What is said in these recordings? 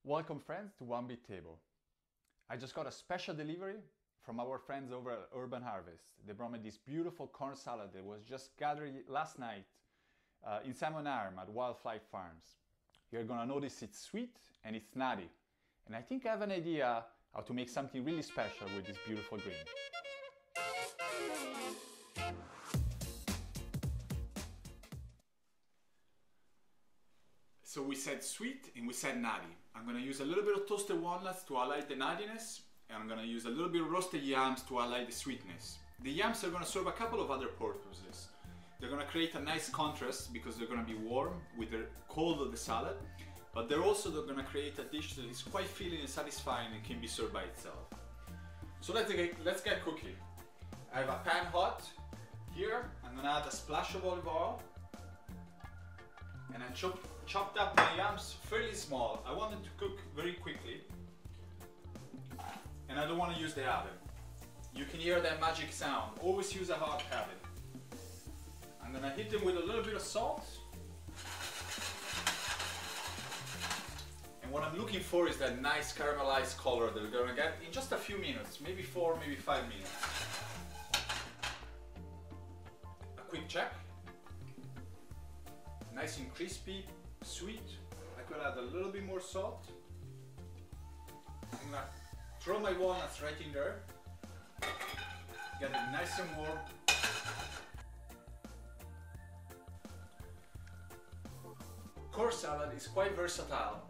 Welcome friends to One Big Table. I just got a special delivery from our friends over at Urban Harvest. They brought me this beautiful corn salad that was just gathered last night in Salmon Arm at Wildfly Farms. You're gonna notice it's sweet and it's nutty. And I think I have an idea how to make something really special with this beautiful green. So we said sweet and we said nutty. I'm gonna use a little bit of toasted walnuts to highlight the nuttiness, and I'm gonna use a little bit of roasted yams to highlight the sweetness. The yams are gonna serve a couple of other purposes. They're gonna create a nice contrast because they're gonna be warm with the cold of the salad, but they're gonna create a dish that is quite filling and satisfying and can be served by itself. So let's get cooking. I have a pan hot here. I'm gonna add a splash of olive oil, and I chopped up my yams fairly small. I want them to cook very quickly, and I don't want to use the oven. You can hear that magic sound. Always use a hot oven. I'm gonna hit them with a little bit of salt, and what I'm looking for is that nice caramelized color that we're gonna get in just a few minutes, maybe 4, maybe 5 minutes. A quick check. Nice and crispy, sweet. I could add a little bit more salt. I'm gonna throw my walnuts right in there. Get it nice and warm. Corn salad is quite versatile,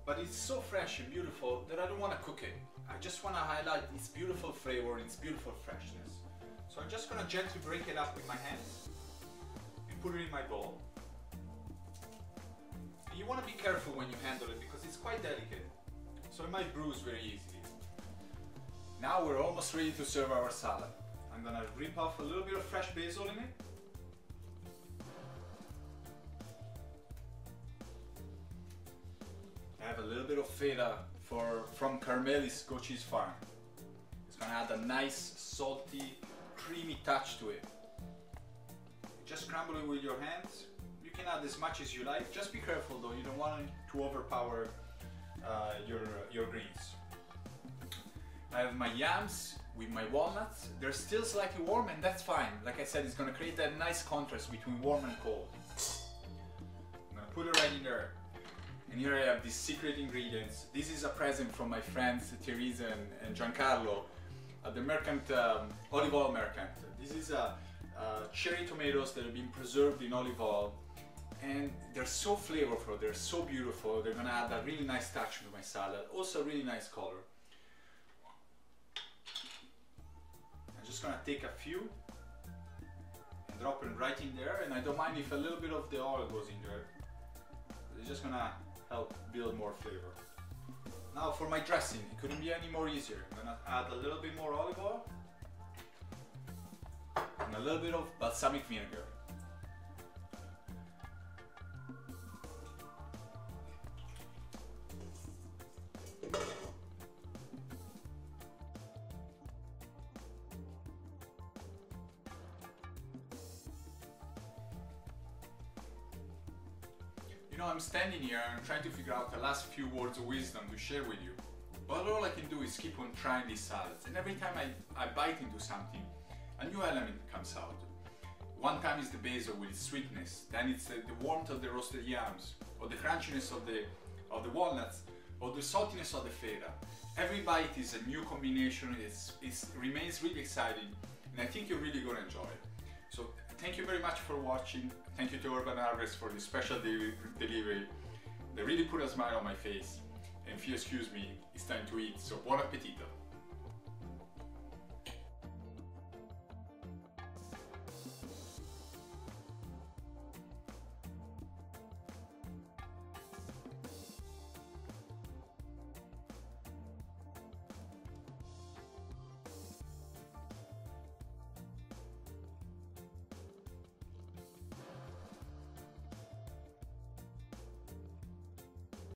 but it's so fresh and beautiful that I don't want to cook it. I just want to highlight its beautiful flavor and its beautiful freshness. So I'm just gonna gently break it up with my hands and put it in my bowl. You want to be careful when you handle it because it's quite delicate, so it might bruise very easily. Now we're almost ready to serve our salad. I'm gonna rip off a little bit of fresh basil in it. I have a little bit of feta from Carmeli's goat cheese farm. It's gonna add a nice salty, creamy touch to it. Just scramble it with your hands. You can add as much as you like. Just be careful though, you don't want it to overpower your greens. I have my yams with my walnuts. They're still slightly warm, and that's fine. Like I said, it's gonna create that nice contrast between warm and cold. I'm gonna put it right in there. And here I have these secret ingredients. This is a present from my friends Teresa and Giancarlo at the merchant, olive oil merchant. This is cherry tomatoes that have been preserved in olive oil. And they're so flavorful, they're so beautiful. They're gonna add a really nice touch to my salad. Also a really nice color. I'm just gonna take a few and drop them right in there. And I don't mind if a little bit of the oil goes in there. It's just gonna help build more flavor. Now for my dressing, it couldn't be any more easier. I'm gonna add a little bit more olive oil and a little bit of balsamic vinegar. You know, I'm standing here and trying to figure out the last few words of wisdom to share with you. But all I can do is keep on trying these salads. And every time I bite into something, a new element comes out. One time is the basil with its sweetness. Then it's the warmth of the roasted yams, or the crunchiness of the walnuts, or the saltiness of the feta. Every bite is a new combination. It remains really exciting, and I think you're really going to enjoy it. So thank you very much for watching. Thank you to Urban Harvest for this special delivery. They really put a smile on my face. And if you excuse me, it's time to eat, so buon appetito!